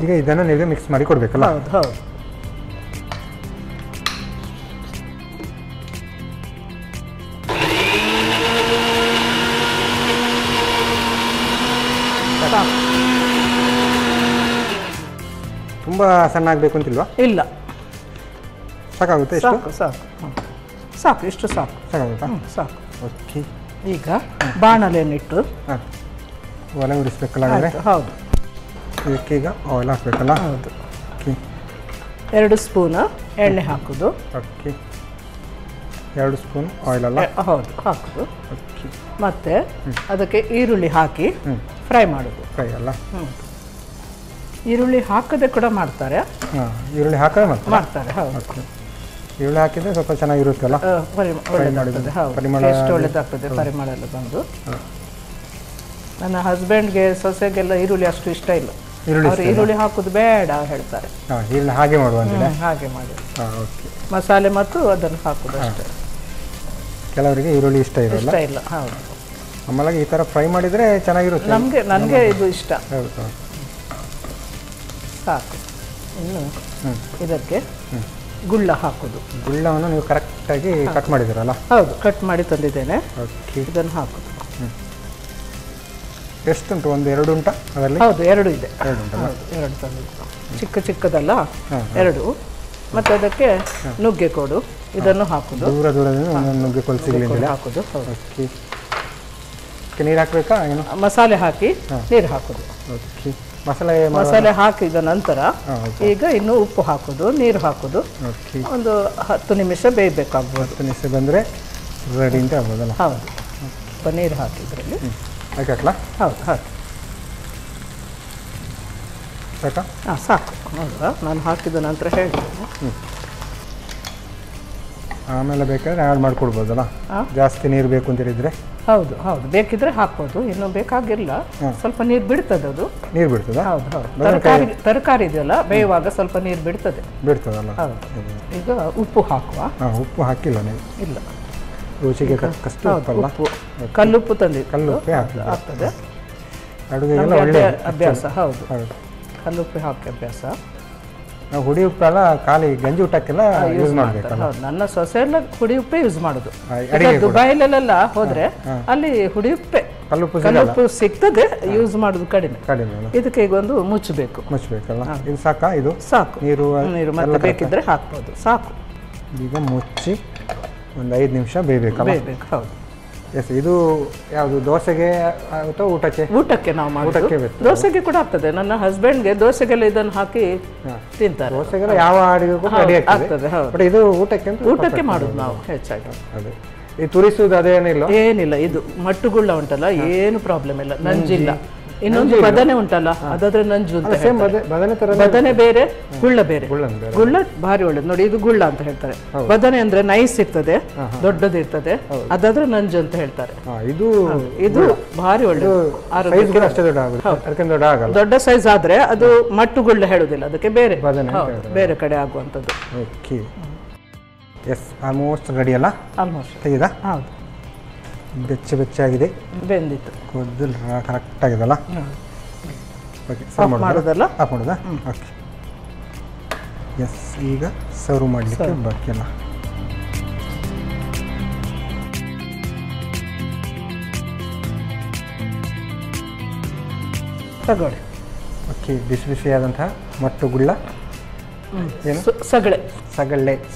ಈಗ ಇದನ್ನು ನೀವು ಮಿಕ್ಸ್ ಮಾಡಿ ಕೊಡಬೇಕಲ್ಲ. ಹೌದು. ತುಂಬ ಸಣ್ಣ ಆಗಬೇಕು ಅಂತಿಲ್ವಾ? ಇಲ್ಲ, ಸಾಕಾಗುತ್ತೆ. ಸಾಕು, ಇಷ್ಟು ಸಾಕಾಗುತ್ತಾ? ಸಾಕು. ಓಕೆ, ಈಗ ಬಾಣಲೆಯನ್ನಿಟ್ಟು ಒಲೆ ಉರಿಸ್ಬೇಕಲ್ಲ. ಹೌದು, ಇದಕ್ಕೆ ಈಗ ಆಯಿಲ್ ಹಾಕಬೇಕಲ್ಲ. ಹೌದು. 2 ಸ್ಪೂನ್ ಎಣ್ಣೆ ಹಾಕೋದು. ಓಕೆ, 2 ಸ್ಪೂನ್ ಆಯಿಲ್ ಅಲ್ಲ. ಹೌದು, ಹಾಕೋದು. ಓಕೆ, ಮತ್ತೆ ಅದಕ್ಕೆ ಈರುಳ್ಳಿ ಹಾಕಿ ಫ್ರೈ ಮಾಡೋದು. ಫ್ರೈ ಅಲ್ಲ. ಈರುಳ್ಳಿ ಹಾಕದೆ ಕೂಡ ಮಾಡ್ತಾರೆ. ಈರುಳ್ಳಿ ಹಾಕದೆ ಮಾಡ್ತಾರೆ. ಹೌದು, ಈರುಳ್ಳಿ ಹಾಕಿದ್ರೆ ಸ್ವಲ್ಪ ಚೆನ್ನಾಗಿರುತ್ತಲ್ಲ. ಒಳ್ಳೆದಾಗ್ತದೆ. ಹೌದು, ಟೇಸ್ಟ್ ಒಳ್ಳೆದಾಗ್ತದೆ. ಪರಿಮಳ ಎಲ್ಲ ಬಂದು. ನನ್ನ ಹಸ್ಬೆಂಡ್ಗೆ, ಸೊಸೆಗೆಲ್ಲ ಈರುಳ್ಳಿ ಅಷ್ಟು ಇಷ್ಟ ಇಲ್ಲ. ಅವರು ಈರುಳ್ಳಿ ಹಾಕೋದು ಬೇಡ ಹೇಳ್ತಾರೆ. ಹಾಗೆ ಮಾಡುವ. ಹಾಗೆ ಮಾಡಿ ಮಸಾಲೆ ಮತ್ತು ಅದನ್ನು ಹಾಕೋದು ಅಷ್ಟೇ. ಕೆಲವರಿಗೆ ಈರುಳ್ಳಿ ಇಷ್ಟ ಇಲ್ಲ. ಹೌದು, ಆಮೇಲೆ ಈ ಥರ ಫ್ರೈ ಮಾಡಿದರೆ ಚೆನ್ನಾಗಿರುತ್ತೆ. ನನಗೆ ಇದು ಇಷ್ಟ. ಸಾಕು. ಇನ್ನು ಇದಕ್ಕೆ ಗುಳ್ಳ ಹಾಕೋದು. ಗುಳ್ಳವನ್ನು ನೀವು ಕರೆಕ್ಟಾಗಿ ಕಟ್ ಮಾಡಿದ್ದೀರಲ್ಲ? ಹೌದು, ಕಟ್ ಮಾಡಿ ತಂದಿದ್ದೇನೆ. ಇದನ್ನು ಹಾಕೋದು. ಎಷ್ಟುಂಟು? 1-2 ಉಂಟಾ ಅದರಲ್ಲಿ? ಹೌದು, 2 ಇದೆ. 2 ತಂದಿದ್ದು. ಚಿಕ್ಕದಲ್ಲ, 2. ಮತ್ತು ಅದಕ್ಕೆ ನುಗ್ಗೆ ಕೋಡು ಇದನ್ನು ಹಾಕೋದು. ದೂರ ದೂರದಿಂದ ಒಂದೊಂದು ನುಗ್ಗೆ ಕೋಲು ಸಿಗಲಿಲ್ಲ ಹಾಕೋದು. ಓಕೆ. ನೀರು ಹಾಕಬೇಕಾ ಏನು? ಮಸಾಲೆ ಹಾಕಿ ನೀರು ಹಾಕೋದು. ಓಕೆ. ಮಸಾಲೆ ಹಾಕಿದ ನಂತರ ಈಗ ಇನ್ನು ಉಪ್ಪು ಹಾಕೋದು, ನೀರು ಹಾಕೋದು. ಒಂದು 10 ನಿಮಿಷ ಬೇಯಬೇಕಾಗ್ಬೋದು. 10 ನಿಮಿಷ ಬಂದರೆ ರೆಡಿ ಅಂತ ಆಗ್ಬೋದಲ್ಲ? ಹೌದು. ಪನ್ನೀರ್ ಹಾಕಿದ್ರಲ್ಲಿ ಹಾಕಲ್ಲ? ಹೌದು ಹಾಕಿ. ಸಾಕಾ? ಹಾಂ ಸಾಕು. ಹೌದಾ, ನಾನು ಹಾಕಿದ ನಂತರ ಹೇಳ್ತೀನಿ. ಆಮೇಲೆ ಬೇಕಾದ್ರೆ ಆ್ಯಡ್ ಮಾಡಿಕೊಡ್ಬೋದಲ್ಲ? ಜಾಸ್ತಿ ನೀರು ಬೇಕು ಅಂತ ಹೇಳಿದರೆ? ಹೌದು ಹೌದು, ಬೇಕಿದ್ರೆ ಹಾಕ್ಬೋದು. ಇನ್ನೂ ಬೇಕಾಗಿಲ್ಲ, ಸ್ವಲ್ಪ ನೀರು ಬಿಡ್ತದೆ ಅದು. ನೀರು ಬಿಡ್ತದ? ಹೌದು ಹೌದು. ತರಕಾರಿ ಇದೆಯಲ್ಲ ಬೇಯುವಾಗ ಸ್ವಲ್ಪ ನೀರು ಬಿಡ್ತದಲ್ಲ? ಹೌದು. ಈಗ ಉಪ್ಪು ಹಾಕುವ? ಉಪ್ಪು ಹಾಕಿಲ್ಲ ನೀವು? ಇಲ್ಲ. ರುಚಿಗೆ ತಕ್ಕಷ್ಟು ಉಪ್ಪು, ಕಲ್ಲುಪ್ಪು ತಂದಿದ್ದು. ಕಲ್ಲುಪ್ಪೆ ಆಗ್ತದೆ. ಅಡುಗೆಗೆಲ್ಲ ಒಳ್ಳೆ ಅಭ್ಯಾಸ. ಹೌದು, ಕಲ್ಲುಪ್ಪು ಹಾಕಿ ಅಭ್ಯಾಸ. ನಾವು ಹುಡಿ ಉಪ್ಪೆಲ್ಲ ಖಾಲಿ ಗಂಜಿ ಊಟಕ್ಕೆಲ್ಲ ಯೂಸ್ ಮಾಡಬೇಕಲ್ಲ? ಹೌದು, ನನ್ನ ಸೊಸೆ ಎಲ್ಲ ಹುಡಿ ಉಪ್ಪೇ ಯೂಸ್ ಮಾಡೋದು. ದುಬೈಲೆಲ್ಲ ಹೋದ್ರೆ ಅಲ್ಲಿ ಹುಡಿ ಉಪ್ಪೆ, ಕಲ್ಲುಪ್ಪು ಸಿಗ್ತದೆ, ಯೂಸ್ ಮಾಡೋದು ಕಡಿಮೆ. ಇದಕ್ಕೆ ಈಗ ಒಂದು ಮುಚ್ಚಬೇಕಲ್ಲ? ಇದು ಸಾಕಾ? ಇದು ಸಾಕು. ನೀರು ಮತ್ತೆ ಬೇಕಿದ್ರೆ ಹಾಕ್ಬೋದು. ಸಾಕು. ಈಗ ಮುಚ್ಚಿ ಒಂದು 5 ನಿಮಿಷ ಬೇಯಬೇಕಲ್ಲ? ಬೇಯಬೇಕು. ಹೌದು. ಎಸ್. ಇದು ಯಾವುದು, ದೋಸೆಗೆ ಅಥವಾ ಊಟಕ್ಕೆ? ಊಟಕ್ಕೆ ನಾವು ಮಾಡೋದು. ದೋಸೆಗೆ ಕೂಡ ಆಗ್ತದೆ. ನನ್ನ ಹಸ್ಬೆಂಡ್ಗೆ ದೋಸೆಗೆಲ್ಲ ಇದನ್ನು ಹಾಕಿ ತಿಂತಾರೆ. ದೋಸೆಗೆಲ್ಲ ಯಾವ ಅಡಿಗೆಗೂ ರೆಡಿ ಆಗ್ತದೆ. ಬಟ್ ಇದು ಊಟಕ್ಕೆ ಮಾಡೋದು ನಾವು ಹೆಚ್ಚಾಗಿ. ಅದೇ ಈ ತುರಿಸುವುದು ಅದೇನಿಲ್ಲ? ಏನಿಲ್ಲ. ಇದು ಮಟ್ಟುಗುಳ್ಳ ಉಂಟಲ್ಲ, ಏನು ಪ್ರಾಬ್ಲಮ್ ಇಲ್ಲ, ನಂಜಿಲ್ಲ. ಇನ್ನೊಂದು ಬದನೆ ಉಂಟಲ್ಲ, ಅದಾದ್ರೆ ನಂಜು ಅಂತ. ಬದನೆ ಬೇರೆ, ಗುಳ್ಳ ಬೇರೆ. ಗುಳ್ಳ ಭಾರಿ ಒಳ್ಳೇದು ನೋಡಿ. ಇದು ಗುಳ್ಳ ಅಂತ ಹೇಳ್ತಾರೆ. ಬದನೆ ಅಂದ್ರೆ ನೈಸ್ ಇರ್ತದೆ, ದೊಡ್ಡದಿರ್ತದೆ, ಅದಾದ್ರೆ ನಂಜು ಅಂತ ಹೇಳ್ತಾರೆ. ಇದು ಭಾರಿ ಒಳ್ಳೇದು. ದೊಡ್ಡ ಸೈಜ್ ಆದ್ರೆ ಅದು ಮಟ್ಟುಗುಳ್ಳ ಹೇಳುದಿಲ್ಲ, ಅದಕ್ಕೆ ಬೇರೆ ಬೇರೆ ಕಡೆ ಆಗುವಂಥದ್ದು. ಎಸ್, ಆಲ್ಮೋಸ್ಟ್ ರೆಡಿ ಅಲ್ಲ? ಆಲ್ಮೋಸ್ಟ್ ತೆಗೆದಾ? ಹೌದು. ಬೆಚ್ಚಾಗಿದೆ, ಬೆಂದಿತ್ತು, ಕೂದಲು ಕರೆಕ್ಟ್ ಆಗಿದಲ್ಲ? ಓಕೆ, ಸರ್ವ್ ಮಾಡೋದಲ್ಲ? ಆಫ್ ಮಾಡೋದಾ? ಓಕೆ. ಎಸ್, ಈಗ ಸರ್ವ್ ಮಾಡಲಿಕ್ಕೆ ಬಾಕಿ ಅಲ್ಲ. ತಗೊಳ್ಳಿ. ಓಕೆ, ಬಿಸಿ ಬಿಸಿಯಾದಂತಹ ಮಟ್ಟುಗುಳ್ಳ. ಏನು? ಸಗಳೆ.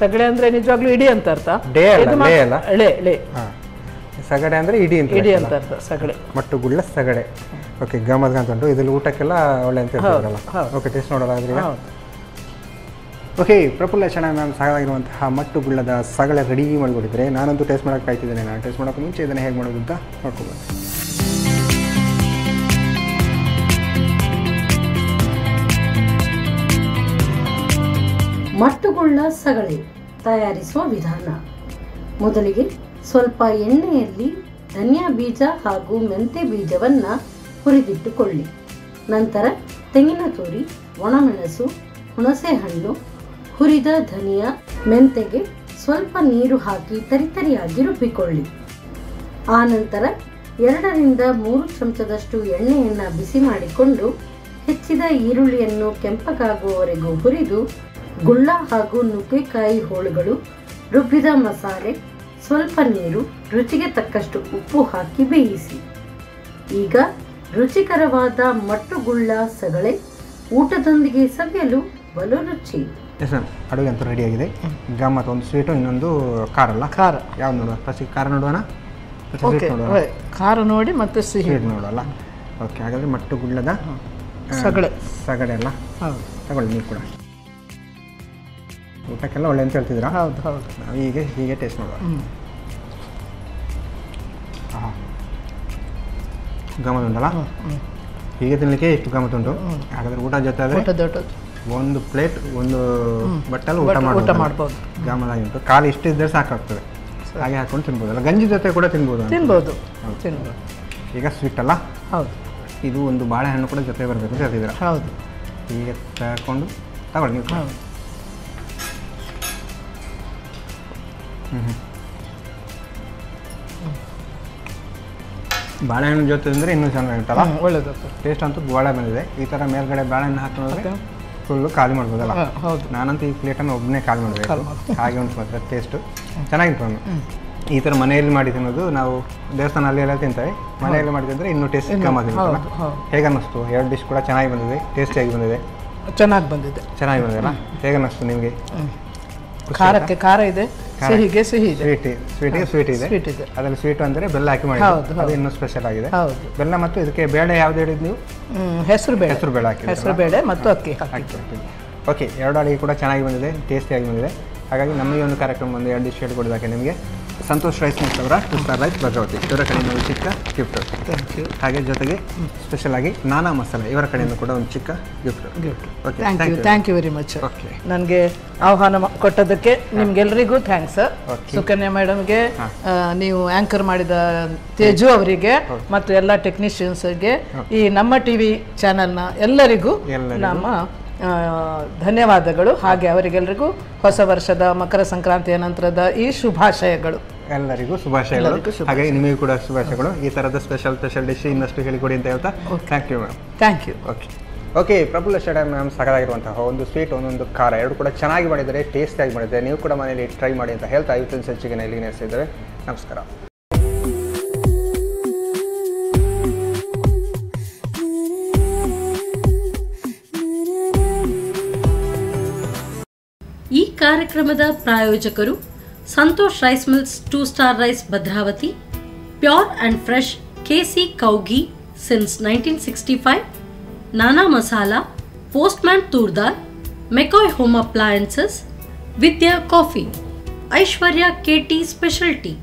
ಸಗಳೆ ಅಂದ್ರೆ ನಿಜವಾಗ್ಲೂ ಇಡಿ ಅಂತ ಅರ್ಥ. ಸಗಡೆ ಅಂದ್ರೆ ಇಡಿ ಅಂತ ಅರ್ಥ. ಸಗಳೆ, ಮಟ್ಟುಗುಳ್ಳ ಸಗಡೆ. ಓಕೆ, ಗಮತ್ ಅಂತ ಉಂಟು. ಇದ್ರಲ್ಲಿ ಊಟಕ್ಕೆಲ್ಲ ಒಳ್ಳೆ ಅಂತ ಹೇಳ್ತಾರಲ್ಲ? ಓಕೆ, ಟೇಸ್ಟ್ ನೋಡೋಣ ಈಗ. ಓಕೆ, ಪ್ರಫುಲ್ಲ ಚೆನ್ನಾಗಿ ನಾನು ಸಾಕಾಗಿರುವಂತಹ ಮಟ್ಟುಗುಳ್ಳದ ಸಗಳೆ ರೆಡಿ ಮಾಡಿಕೊಟ್ಟಿದ್ರೆ ನಾನಂತೂ ಟೇಸ್ಟ್ ಮಾಡೋಕೆ ಕಾಯ್ತಿದ್ದೇನೆ. ನಾನು ಟೇಸ್ಟ್ ಮಾಡೋಕೆ ಮುಂಚೆ ಇದನ್ನು ಹೇಗೆ ಮಾಡೋದು ಅಂತ ನೋಡ್ಕೊಬೋದು. ಮಟ್ಟುಗುಳ್ಳ ಸಗಳೆ ತಯಾರಿಸುವ ವಿಧಾನ. ಮೊದಲಿಗೆ ಸ್ವಲ್ಪ ಎಣ್ಣೆಯಲ್ಲಿ ಧನಿಯಾ ಬೀಜ ಹಾಗೂ ಮೆಂತೆ ಬೀಜವನ್ನು ಹುರಿದಿಟ್ಟುಕೊಳ್ಳಿ. ನಂತರ ತೆಂಗಿನ ತುರಿ, ಒಣಮೆಣಸು, ಹುಣಸೆ ಹಣ್ಣು, ಹುರಿದ ಧನಿಯಾ, ಮೆಂತೆಗೆ ಸ್ವಲ್ಪ ನೀರು ಹಾಕಿ ತರಿತರಿಯಾಗಿ ರುಬ್ಬಿಕೊಳ್ಳಿ. ಆನಂತರ 2 ರಿಂದ 3 ಚಮಚದಷ್ಟು ಎಣ್ಣೆಯನ್ನು ಬಿಸಿ ಮಾಡಿಕೊಂಡು ಹೆಚ್ಚಿದ ಈರುಳ್ಳಿಯನ್ನು ಕೆಂಪಗಾಗುವವರೆಗೂ ಹುರಿದು ಗುಳ್ಳ ಹಾಗೂ ನುಗ್ಗೆಕಾಯಿ ಹೋಳುಗಳು, ರುಬ್ಬಿದ ಮಸಾಲೆ, ಸ್ವಲ್ಪ ನೀರು, ರುಚಿಗೆ ತಕ್ಕಷ್ಟು ಉಪ್ಪು ಹಾಕಿ ಬೇಯಿಸಿ. ಈಗ ರುಚಿಕರವಾದ ಮಟ್ಟುಗುಳ್ಳ ಸಗಳೆ ಊಟದೊಂದಿಗೆ ಸವಿಯಲು ಬಲು ರುಚಿ. ಎಸ್ ಮ್ಯಾಮ್, ಅಡುಗೆ ಅಂತೂ ರೆಡಿಯಾಗಿದೆ. ಈಗ ಮತ್ತು ಒಂದು ಸ್ವೀಟು, ಇನ್ನೊಂದು ಖಾರ ಅಲ್ಲ? ಖಾರ ಯಾವ್ದು ನೋಡುವ? ಫಸ್ಟ್ ಖಾರ ನೋಡುವಣ? ಖಾರ ನೋಡಿ ಮತ್ತೆ ಸ್ವೀಟ್ ನೋಡೋಲ್ಲ? ಓಕೆ, ಹಾಗಾದರೆ ಮಟ್ಟುಗುಳ್ಳದ ಸಗಡೆ ಅಲ್ಲ? ತಗೊಳ್ಳಿ ನೀವು ಕೂಡ. ಊಟಕ್ಕೆಲ್ಲ ಒಳ್ಳೆ ಅಂತ ಹೇಳ್ತಿದ್ದೀರಾ? ಹೌದು ಹೌದು. ನಾವು ಹೀಗೆ ಟೇಸ್ಟ್ ಮಾಡುವ. ಗಮತ್ ಉಂಟಲ್ಲ? ಹೀಗೆ ತಿನ್ನಲಿಕ್ಕೆ ಎಷ್ಟು ಗಮತ್ ಉಂಟು. ಹಾಗಾದರೆ ಊಟ ಜೊತೆ ಆದರೆ ಒಂದು ಪ್ಲೇಟ್ ಒಂದು ಬಟ್ಟೆಲ್ಲ ಊಟ ಮಾಡ್ಬೋದು. ಗಮನಾಗಿ ಉಂಟು. ಖಾಲಿ ಇಷ್ಟಿದ್ದರೆ ಸಾಕಾಗ್ತದೆ. ಹಾಗೆ ಹಾಕೊಂಡು ತಿನ್ಬೋದಲ್ಲ? ಗಂಜಿ ಜೊತೆ ಕೂಡ ತಿನ್ಬೋದು. ಈಗ ಸ್ವೀಟ್ ಅಲ್ಲ? ಹೌದು. ಇದು ಒಂದು ಬಾಳೆಹಣ್ಣು ಕೂಡ ಜೊತೆ ಬರಬೇಕು ಅಂತ ಹೇಳ್ತಿದ್ದೀರಾ? ಹೌದು. ಹೀಗೆ ತಗೊಂಡು ತಗೊಳ್ಳಿ ನೀವು. ಬಾಳೆಹಣ್ಣು ಜೊತೆ ಅಂದರೆ ಇನ್ನೂ ಚೆನ್ನಾಗಿರುತ್ತಲ್ಲ? ಒಳ್ಳೆಯದು. ಟೇಸ್ಟ್ ಅಂತೂ ಒಳ್ಳೆ ಬಂದಿದೆ. ಈ ಥರ ಮೇಲ್ಗಡೆ ಬಾಳೆಹಣ್ಣು ಹಾಕಿದ್ರೆ ಫುಲ್ಲು ಖಾಲಿ ಮಾಡ್ಬೋದಲ್ಲ? ಹೌದು. ನಾನಂತೂ ಈ ಪ್ಲೇಟನ್ನು ಒಬ್ಬನೇ ಖಾಲಿ ಮಾಡಬೇಕು. ಹಾಗೆ ಉಂಟು ಮಾತ್ರ ಟೇಸ್ಟು ಚೆನ್ನಾಗಿತ್ತು. ಈ ಥರ ಮನೆಯಲ್ಲಿ ಮಾಡಿ ತಿನ್ನೋದು ನಾವು ದೇವಸ್ಥಾನ ಅಲ್ಲೆಲ್ಲ ತಿಂತೇವೆ. ಮನೆಯಲ್ಲಿ ಮಾಡಿ ತಿಂದರೆ ಇನ್ನೂ ಟೇಸ್ಟ್ ಕಮ್ಮಿ ಆಗಿರುತ್ತೆ. ಹೇಗೆ ಅನ್ನಿಸ್ತು? 2 ಡಿಶ್ ಕೂಡ ಚೆನ್ನಾಗಿ ಬಂದಿದೆ, ಟೇಸ್ಟಿಯಾಗಿ ಬಂದಿದೆ. ಚೆನ್ನಾಗಿ ಬಂದಿದೆ. ಚೆನ್ನಾಗಿ ಬಂದಿದೆಲ್ಲ. ಹೇಗೆ ಅನ್ನಿಸ್ತು ನಿಮಗೆ? ಖಾರಕ್ಕೆ ಖಾರ ಇದೆ, ಸಿಹಿಗೆ ಸಿಹಿ ಇದೆ, ಸ್ವೀಟ್ ಇದೆ. ಅದರಲ್ಲಿ ಸ್ವೀಟ್ ಅಂದರೆ ಬೆಲ್ಲ ಹಾಕಿ ಮಾಡಿ, ಅದು ಇನ್ನೂ ಸ್ಪೆಷಲ್ ಆಗಿದೆ. ಬೆಲ್ಲ ಮತ್ತು ಇದಕ್ಕೆ ಬೇಳೆ ಯಾವ್ದು ಹೇಳಿದ್ದು ನೀವು? ಹೆಸರು ಬೇಳೆ ಹಾಕಿ, ಹೆಸರು ಬೇಳೆ ಮತ್ತು ಅಕ್ಕಿ. ಓಕೆ, ಎರಡು ಅಡುಗೆ ಕೂಡ ಚೆನ್ನಾಗಿ ಬಂದಿದೆ, ಟೇಸ್ಟಿಯಾಗಿ ಬಂದಿದೆ. ಹಾಗಾಗಿ ನಮ್ಮ ಈ ಒಂದು ಕಾರ್ಯಕ್ರಮ ಒಂದು 2 ಡಿಶ್ ಹೇಳಿಕೊಡೋದಕ್ಕೆ ನಿಮಗೆ ಸಂತೋಷ್ ರೈಸ್ ಮಿಲ್ಸ್ ಅವರ 2 ಸ್ಟಾರ್ ರೈಸ್ ಭದ್ರಾವತಿ ಇವರ ಕಡೆಯಿಂದ ಒಂದು ಚಿಕ್ಕ ಗಿಫ್ಟ್. Thank you. ಹಾಗೆ ಜೊತೆಗೆ ಸ್ಪೆಷಲ್ ಆಗಿ ನಾನಾ ಮಸಾಲೆ ಇವರ ಕಡೆಯಿಂದ ಕೂಡ ಒಂದು ಚಿಕ್ಕ gift. Thank you very much. ನನಗೆ ಆಹ್ವಾನ ಕೊಟ್ಟದಕ್ಕೆ ನಿಮ್ಗೆಲ್ರಿಗೂ ಥ್ಯಾಂಕ್ಸ್. ಸುಕನ್ಯಾ ಮೇಡಮ್ಗೆ, ನೀವು ಆಂಕರ್ ಮಾಡಿದ ತೇಜು ಅವರಿಗೆ ಮತ್ತು ಎಲ್ಲ ಟೆಕ್ನಿಷಿಯನ್ಸ್ಗೆ, ಈ ನಮ್ಮ ಟಿವಿ ಚಾನೆಲ್ನ ಎಲ್ಲರಿಗೂ ನಮ್ಮ ಧನ್ಯವಾದಗಳು. ಹಾಗೆ ಅವರಿಗೆಲ್ಲರಿಗೂ ಹೊಸ ವರ್ಷದ ಮಕರ ಸಂಕ್ರಾಂತಿಯ ನಂತರದ ಈ ಶುಭಾಶಯಗಳು. ಎಲ್ಲರಿಗೂ ಶುಭಾಶಯಗಳು. ಹಾಗೆ ನಿಮಗೂ ಕೂಡ ಶುಭಾಶಯಗಳು. ಈ ಥರದ ಸ್ಪೆಷಲ್ ಡಿಶ್ ಇನ್ನಷ್ಟು ಹೇಳಿಕೊಡಿ ಅಂತ ಹೇಳ್ತಾ thank you ma'am. Thank you. Okay, Praphulla Shetty ma'am ಸಾಕಾಗಿರುವಂತಹ ಒಂದು ಸ್ವೀಟ್, ಒಂದೊಂದು ಖಾರ ಎರಡು ಕೂಡ ಚೆನ್ನಾಗಿ ಮಾಡಿದ್ದಾರೆ, ಟೇಸ್ಟಿಯಾಗಿ ಮಾಡಿದ್ದಾರೆ. ನೀವು ಕೂಡ ಮನೆಯಲ್ಲಿ ಟ್ರೈ ಮಾಡಿ ಅಂತ ಹೇಳ್ತಾ ಇವತ್ತಿನ ಸಂಚಿಕೆನ ಇಲ್ಲಿಗೆ ನಡೆಸಿದ್ದಾರೆ. ನಮಸ್ಕಾರ. ಈ ಕಾರ್ಯಕ್ರಮದ ಪ್ರಾಯೋಜಕರು Santosh rice mills 2 star rice Bhadravati, pure and fresh KC cow ghee since 1965, Nana masala, postman toor dal, McCoy home appliances, Vidya coffee, Aishwarya KT special tea.